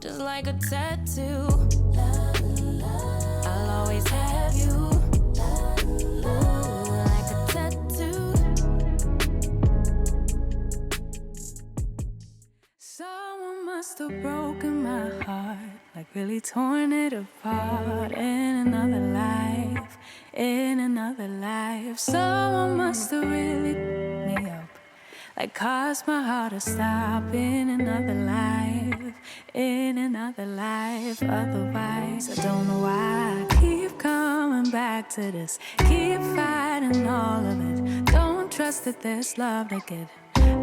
just like a tattoo. I'll always have you, like a tattoo. Someone must have broken my heart, like really torn it apart in another life, in another life. Someone must have really picked me up, like caused my heart to stop in another life, in another life. Otherwise, I don't know why I keep coming back to this, keep fighting all of it. Don't trust that there's love to get.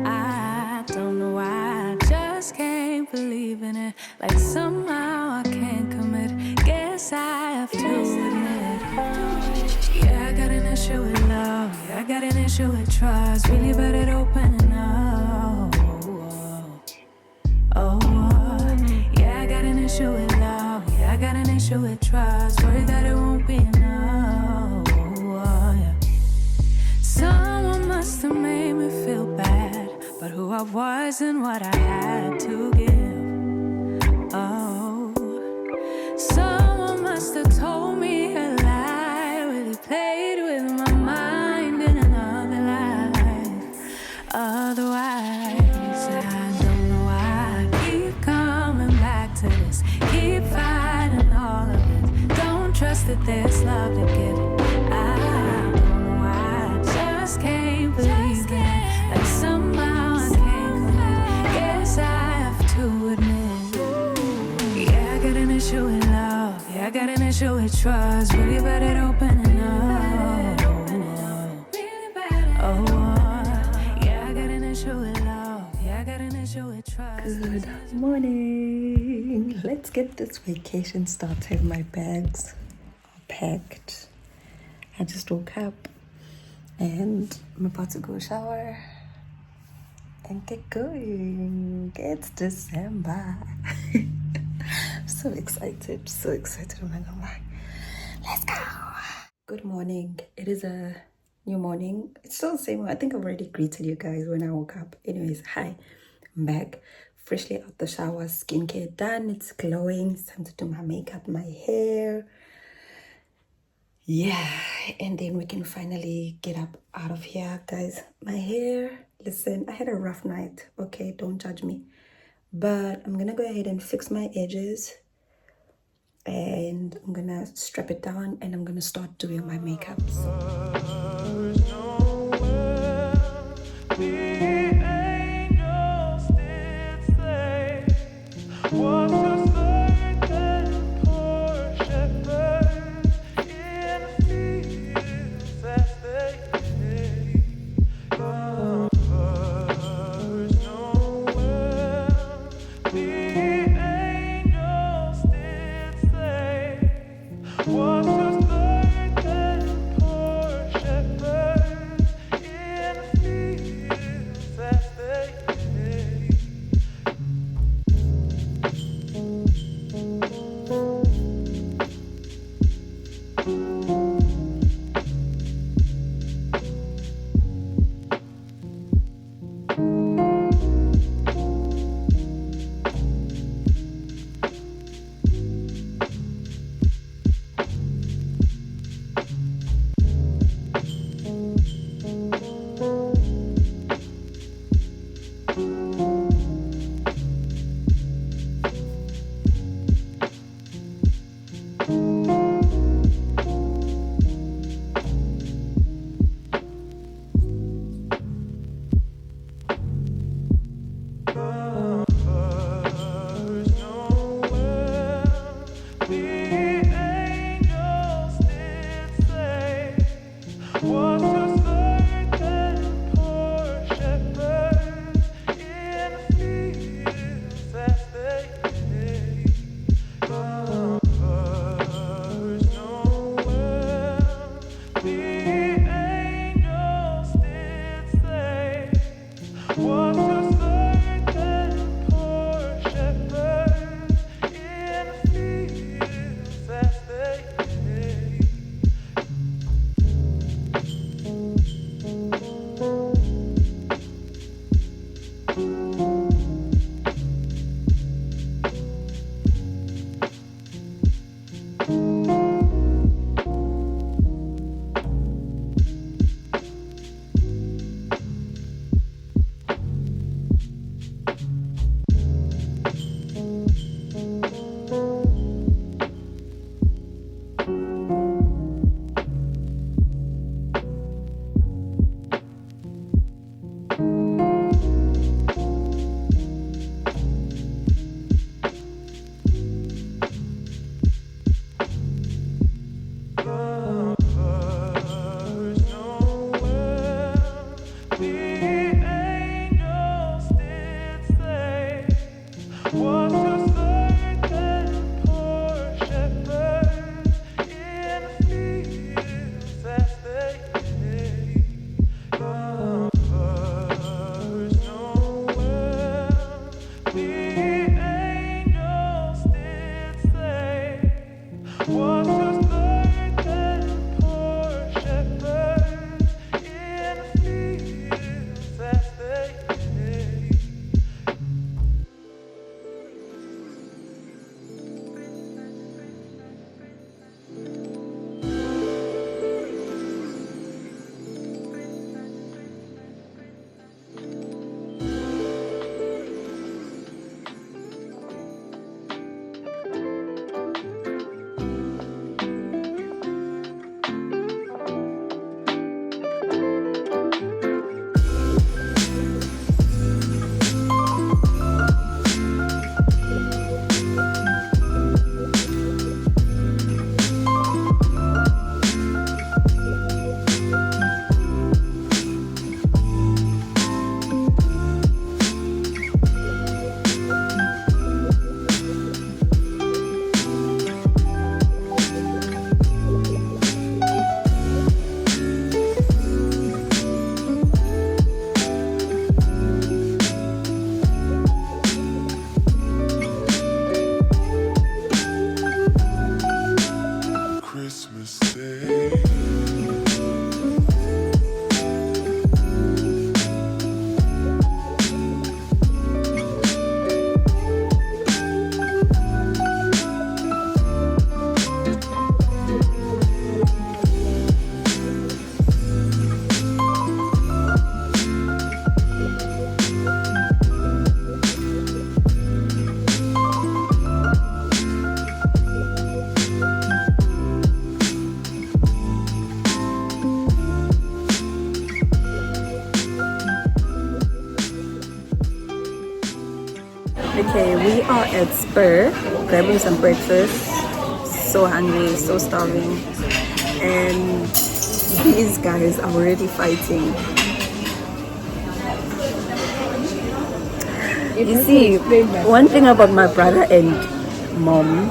I don't know why, I just can't believe in it. Like somehow I can't commit. Guess I have to admit, yeah, I got an issue with love. Yeah, I got an issue with trust. Really bad at opening up. Yeah, I got an issue with love. Yeah, I got an issue with trust. Worried that it won't be enough. Yeah. Someone must have made me feel bad, but who I was and what I had to give. Oh, someone must have told me a lie, really played with my mind in another life. Otherwise, I don't know why I keep coming back to this, keep fighting all of it. Don't trust that there's love to give. I don't know why, I just can't believe it. Like somehow I can't commit. Guess I have to admit, yeah, I got an issue with love. Yeah, I got an issue with trust. Really bad at opening up. Oh, yeah, I got an issue with love. Yeah, I got an issue with trust. Good morning. Let's get this vacation started. My bags are packed. I just woke up and I'm about to go shower and get going. It's December. So excited, so excited. Oh my God. Let's go. Good morning. It is a new morning. It's still the same. I think I've already greeted you guys when I woke up. Anyways, hi. I'm back. Freshly out the shower. Skincare done. It's glowing. It's time to do my makeup, my hair. Yeah. And then we can finally get up out of here, guys. My hair. Listen, I had a rough night. Okay, don't judge me. But I'm gonna go ahead and fix my edges. And I'm gonna strap it down and I'm gonna start doing my makeup. Was a certain poor shepherd in the fields as they lay. Comforts nowhere, the angels did say. Was a certain poor shepherd in the fields as they lay. Christmas Day. Okay, we are at Spur, grabbing some breakfast. So hungry, so starving. And these guys are already fighting. You see, one thing about my brother and mom,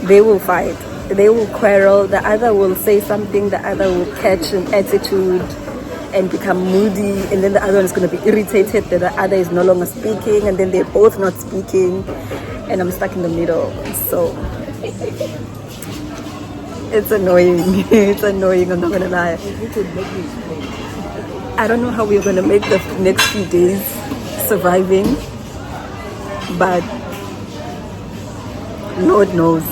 they will fight. They will quarrel. The other will say something, the other will catch an attitude and become moody, and then the other one is going to be irritated that the other is no longer speaking, and then they're both not speaking, and I'm stuck in the middle. So it's annoying. It's annoying, I'm not going to lie. I don't know how we're going to make the next few days surviving, but Lord knows.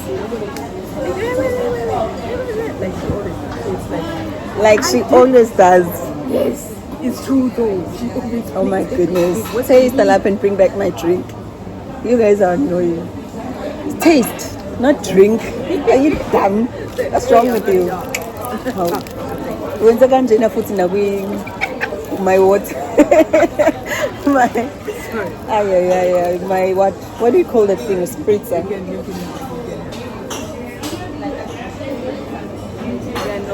Like she always does. Yes, it's true though. She always Oh my goodness. Taste the lap and bring back my drink. You guys are annoying. Taste, not drink. Are you dumb? What's wrong with you? When's the kanjena futhi na my what? My my what do you call that thing? A spritzer.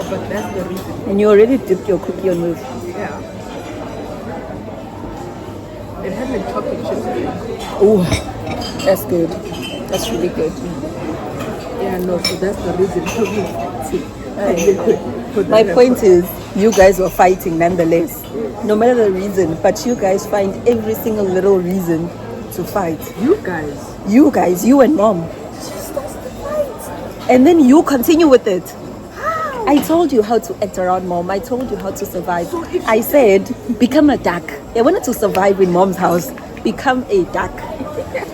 But that's the reason. And you already dipped your cookie on with. Yeah. It had like chocolate chips. Oh, that's good. That's really good. Yeah, no, so that's the reason. My point is, you guys were fighting nonetheless. No matter the reason, but you guys find every single little reason to fight. You guys, you and mom. she starts to fight. And then you continue with it. I told you how to act around mom. I told you how to survive. So I said, become a duck. I wanted to survive in mom's house. Become a duck.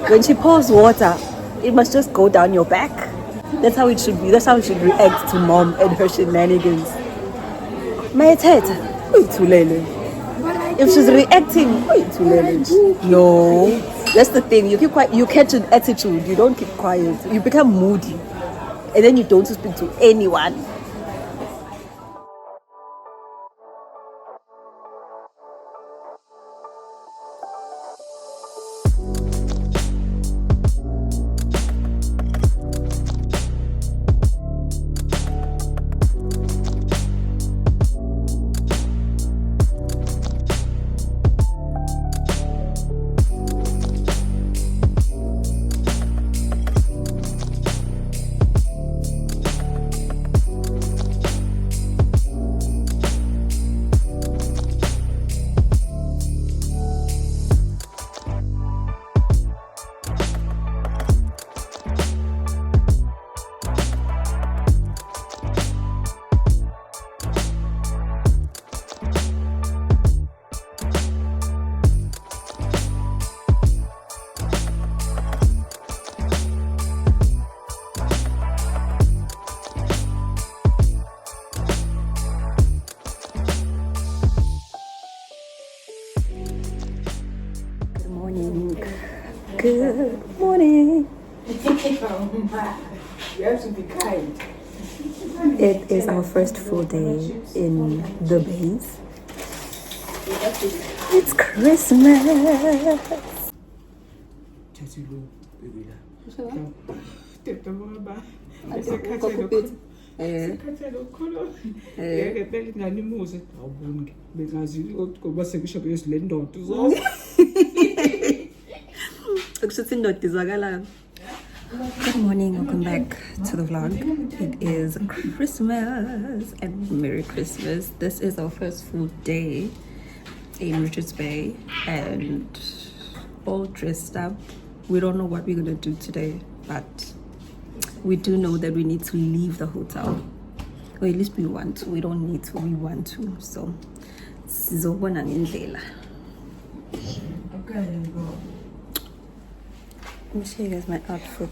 When she pours water, it must just go down your back. That's how it should be. That's how you should react to mom and her shenanigans. My tete, if she's reacting, no. That's the thing. You keep quiet. You catch an attitude. You don't keep quiet. You become moody, and then you don't speak to anyone. morning. Good morning. You have to be kind. It is our first full day in the base. It's Christmas. Good morning, welcome back to the vlog. It is Christmas and Merry Christmas. This is our first full day in Richards Bay and all dressed up. We don't know what we're gonna do today, but we do know that we need to leave the hotel. Or at least we want to. We don't need to, we want to. So, sizobona ngendlela. Okay, go. Let me show you guys my outfit.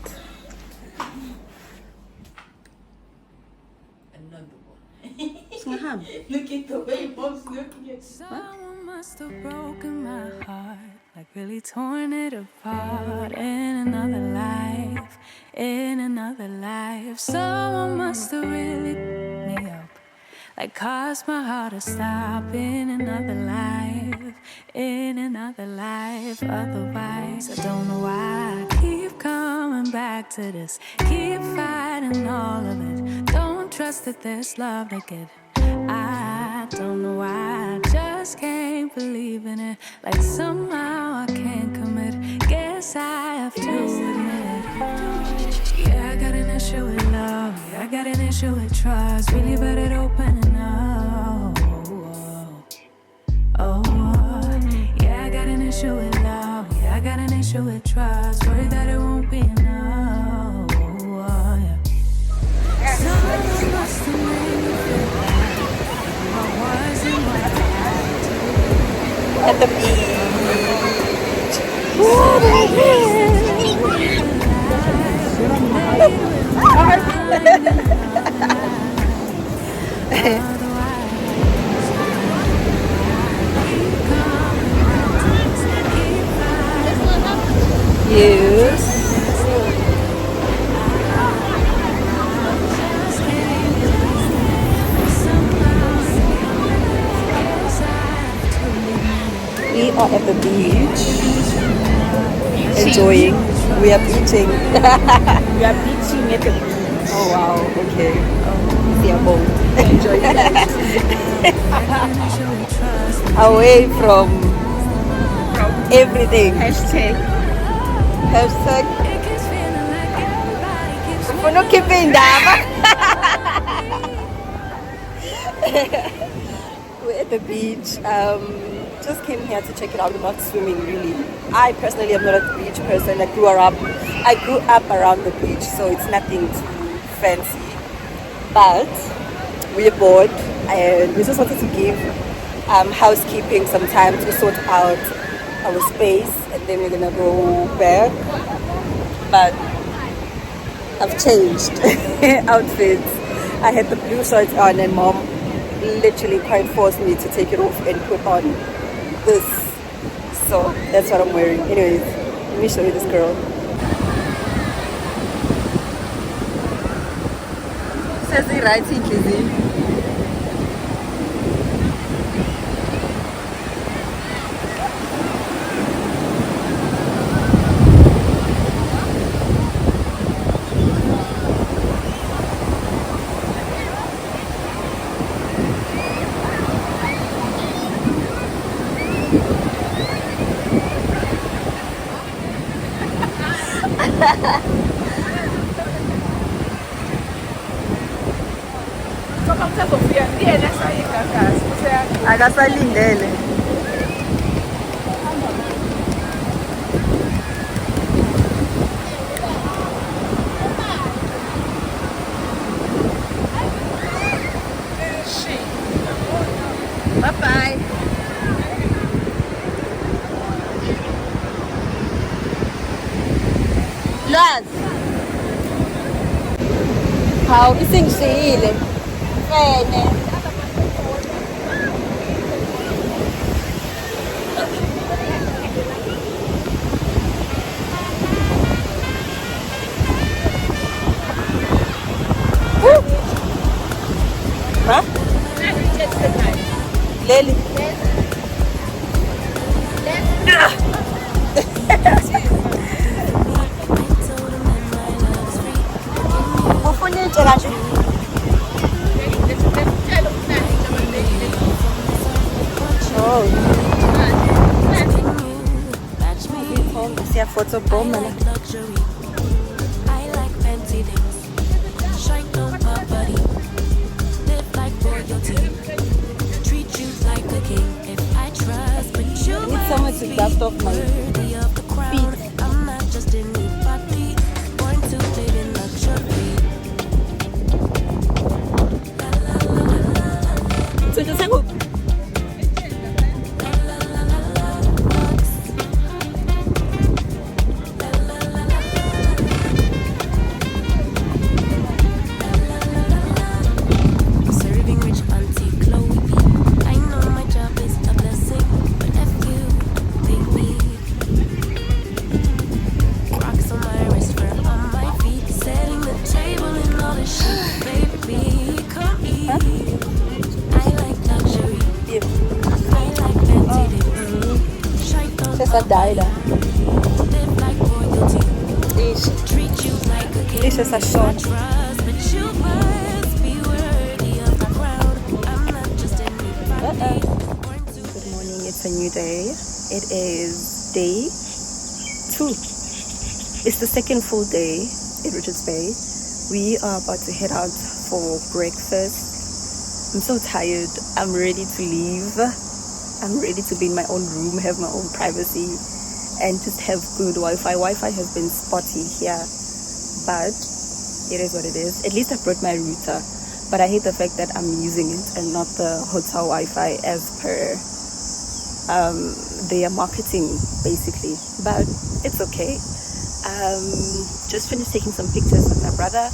Look at the way mom's looking at Someone must have broken my heart, like really torn it apart in another life, in another life. Someone must have really picked me up, like caused my heart to stop in another life, in another life. Otherwise, I don't know why I keep coming back to this, keep fighting all of it. Don't trust that there's love like it. I don't know why, I just can't believe in it. Like somehow I can't commit. Guess I have to admit. Yeah, I got an issue with love. Yeah, I got an issue with trust. Really bad at opening up. Oh, yeah, I got an issue with love. Yeah, I got an issue with trust. Worried that it won't be enough. Yeah. Someone must have made me feel bad. What wasn't what I had to do. At the beach. Yes. We are at the beach, enjoying. We are beaching. We are beaching at the beach. Oh wow, okay. See a boat. Enjoy it. Away from everything. Hashtag. Hashtag. For no keeping down. We're at the beach. Just came here to check it out. We're not swimming really. I personally am not a beach person. I grew up around the beach, so it's nothing too fancy. But we're bored and we just wanted to give housekeeping some time to sort out our space, and then we're gonna go back. But I've changed outfits. I had the blue shorts on and mom literally quite forced me to take it off and put on this. So that's what I'm wearing. Anyways, let me show you this girl. Says it right, Lizzie. Akasalindele. Bye bye. Laz. How isingishiyile. Fene. Lily. Ufuna into kanje? Oh, siya photo bomb na. I like fancy things. Shine on my body. Live like royalty. Treat you like a king. If I trust, but you I need someone to dust off my worthy of the crown. feet. I'm not just anybody. Born to live in luxury. So just hang up. Serving rich auntie Chloe. I know my job is a blessing, but if you take me, rocks on my wrist, fur on my feet, setting the table and all this shit, baby, come eat. I like luxury. Yeah. I like fancy things. Shine on Just a died. live like royalty. Treat you like a king. This is a shot. Trust, but you must be worthy of the crown. I'm not just anybody. Born to Good morning, it's a new day. It is day 2. It's the second full day in Richards Bay. We are about to head out for breakfast. I'm so tired. I'm ready to leave. I'm ready to be in my own room, have my own privacy, and just have good Wi-Fi. Wi-Fi has been spotty here, but it is what it is. At least I brought my router, but I hate the fact that I'm using it and not the hotel Wi-Fi as per their marketing, basically. But it's okay. Just finished taking some pictures with my brother,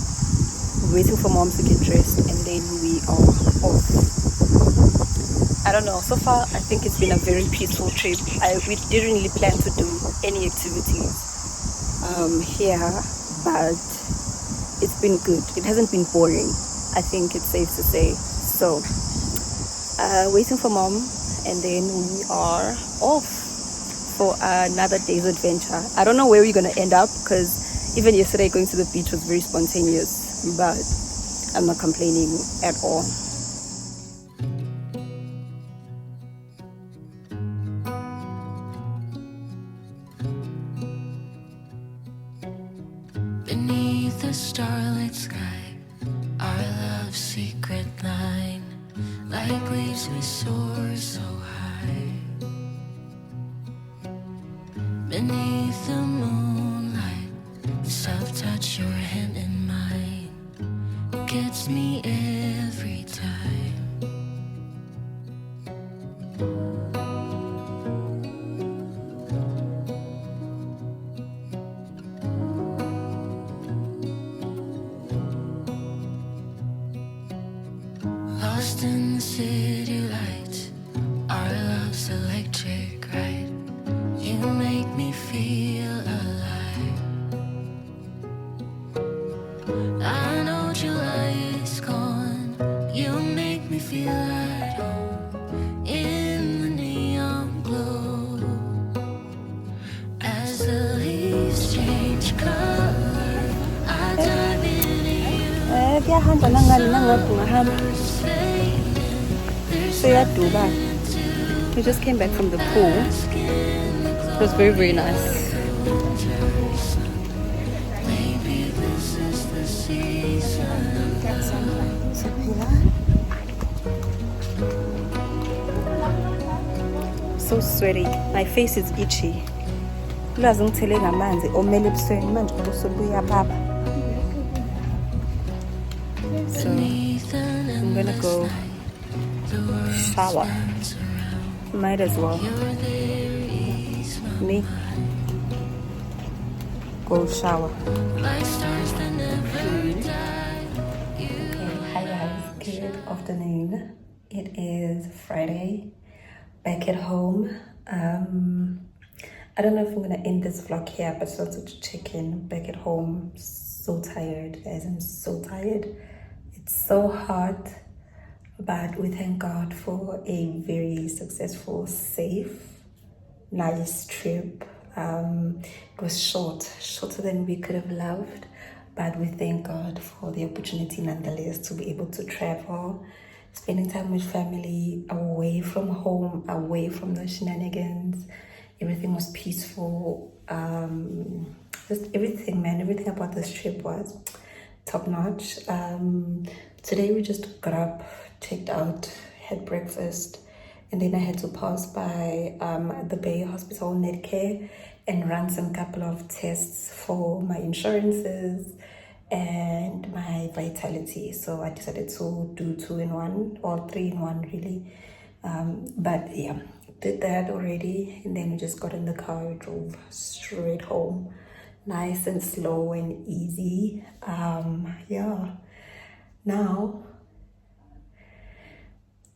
waiting for mom to get dressed, and then we are off. I don't know, so far I think it's been a very peaceful trip. We didn't really plan to do any activities here, but it's been good. It hasn't been boring, I think it's safe to say. So waiting for mom, and then we are off for another day's adventure. I don't know where we're gonna end up, because even yesterday going to the beach was very spontaneous, but I'm not complaining at all. beneath the starlit sky, our love's secret line, like leaves we soar so high. Beneath the moonlight, soft touch your hand in mine, gets me every time. Lost in the city lights, our love's electric, right? You make me feel alive. I know July is gone. You make me feel at home in the neon glow. As the leaves change color, I dive into So yeah, Dubai. We just came back from the pool. It was very, very nice. Maybe this is the season. Get some so sweaty. My face is itchy. So I'm gonna go shower. Might as well. Me go shower. Hi guys, good afternoon. It is Friday, back at home. I don't know if I'm gonna end this vlog here, but just wanted to check in. Back at home, so tired guys. I'm so tired. It's so hot. But we thank God for a very successful, safe, nice trip. It was shorter than we could have loved, but we thank God for the opportunity nonetheless to be able to travel, spending time with family, away from home, away from the shenanigans. Everything was peaceful. Just everything, man, everything about this trip was top notch. Today we just got up, checked out, had breakfast, and then I had to pass by the Bay Hospital Netcare and run some couple of tests for my insurances and my vitality. So I decided to do 2 in 1 or 3 in 1 really. But yeah, did that already, and then we just got in the car, we drove straight home, nice and slow and easy. Yeah, now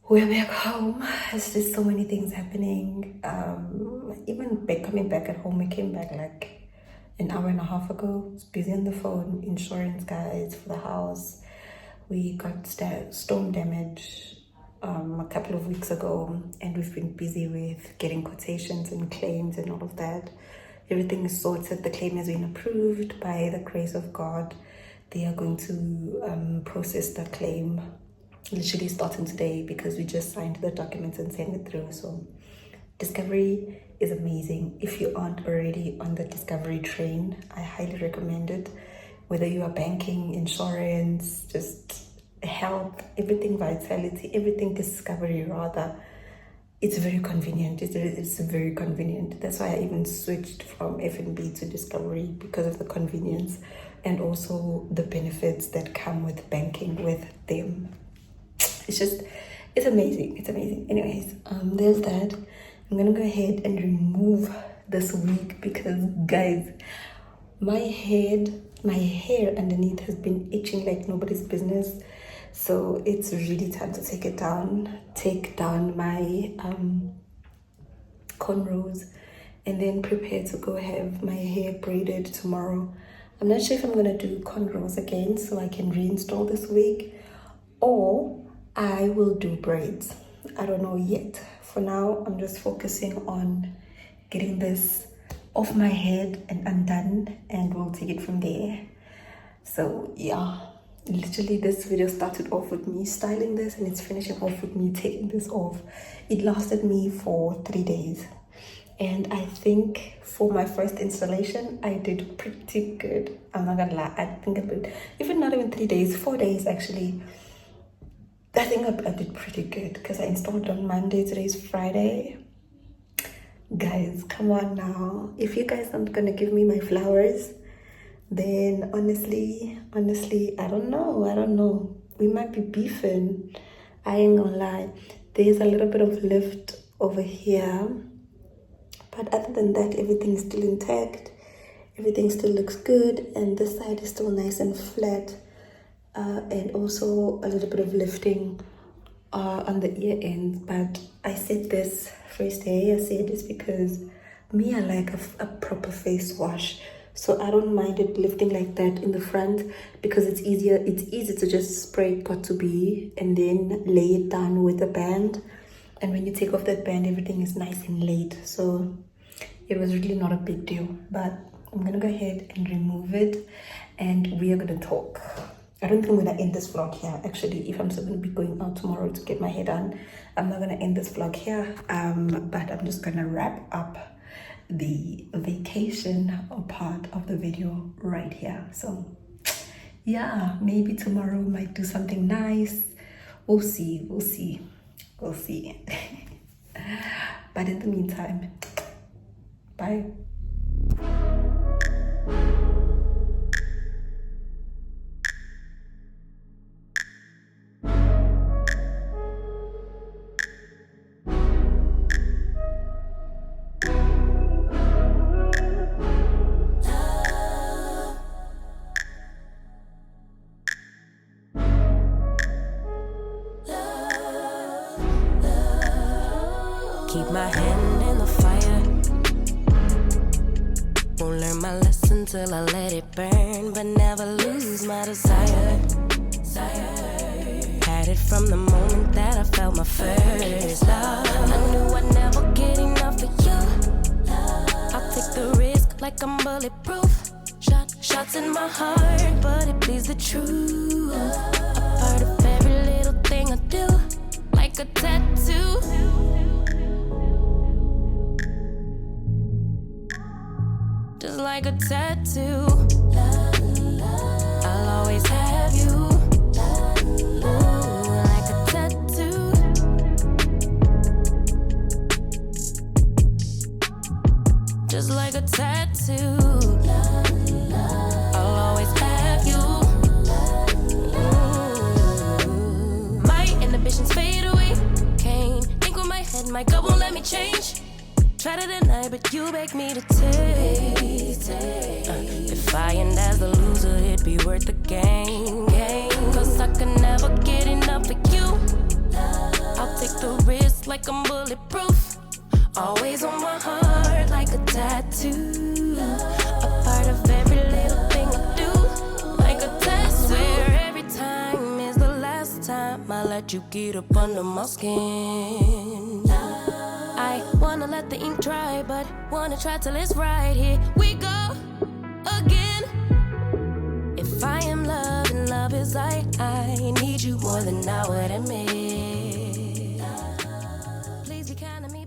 we're back home. There's just so many things happening. Even coming back at home, we came back like an hour and a half ago. I was busy on the phone, insurance guys for the house. We got storm damage a couple of weeks ago, and we've been busy with getting quotations and claims and all of that. Everything is sorted. The claim has been approved by the grace of God. They are going to process the claim literally starting today, because we just signed the documents and sent it through. So Discovery is amazing. If you aren't already on the Discovery train, I highly recommend it. Whether you are banking, insurance, just health, everything, vitality, everything Discovery rather, it's very convenient. It's very convenient. That's why I even switched from F&B to Discovery, because of the convenience and also the benefits that come with banking with them. It's amazing. It's amazing. Anyways, there's that. I'm gonna go ahead and remove this wig because, guys, my hair underneath has been itching like nobody's business. So it's really time to take it down. Take down my cornrows, and then prepare to go have my hair braided tomorrow. I'm not sure if I'm gonna do cornrows again so I can reinstall this wig, or I will do braids. I don't know yet. For now, I'm just focusing on getting this off my head and undone, and we'll take it from there. So yeah, literally this video started off with me styling this, and it's finishing off with me taking this off. It lasted me for 3 days, and I think for my first installation I did pretty good. I'm not gonna lie, I think I did, even not even 3 days, 4 days actually. I think I did pretty good, because I installed on Monday. Today's Friday. Guys, come on now. If you guys aren't gonna give me my flowers, then honestly, I don't know. We might be beefing. I ain't gonna lie. There's a little bit of lift over here, but other than that, everything is still intact. Everything still looks good, and this side is still nice and flat. And also a little bit of lifting on the ear ends. But I said this first day, I said this because me, I like a proper face wash. So I don't mind it lifting like that in the front, because it's easier. It's easy to just spray got to be and then lay it down with a band. And when you take off that band, everything is nice and laid. So it was really not a big deal. But I'm gonna go ahead and remove it, and we are gonna talk. I don't think I'm gonna end this vlog here. Actually, if I'm still gonna be going out tomorrow to get my hair done, I'm not gonna end this vlog here. But I'm just gonna wrap up the vacation part of the video right here. So yeah, maybe tomorrow we might do something nice. We'll see. But in the meantime, bye. Keep my hand in the fire. Won't learn my lesson till I let it burn, but never lose my desire. Had Had it from the moment that I felt my first love. I knew I'd never get enough of you. I'll take the risk like I'm bulletproof. Shots in my heart, but it bleeds the truth. A part of every little thing I do, like a tattoo. Just like a tattoo. I'll always have you. Like a tattoo. Just like a tattoo. I'll always have you. My inhibitions fade away. Can't think with my head, my gut won't let me change. Try to deny, but you beg me to taste. If I end as the loser, it'd be worth the game. Cause I can never get enough of you. I'll take the risk like I'm bulletproof. Always on my heart like a tattoo. A part of every little thing I do, like a tattoo. Swear every time is the last time I let you get up under my skin. I wanna let the ink dry, but wanna try till it's right. Here we go again. If I am love and love is I need you more than I would admit. Please be kind to me.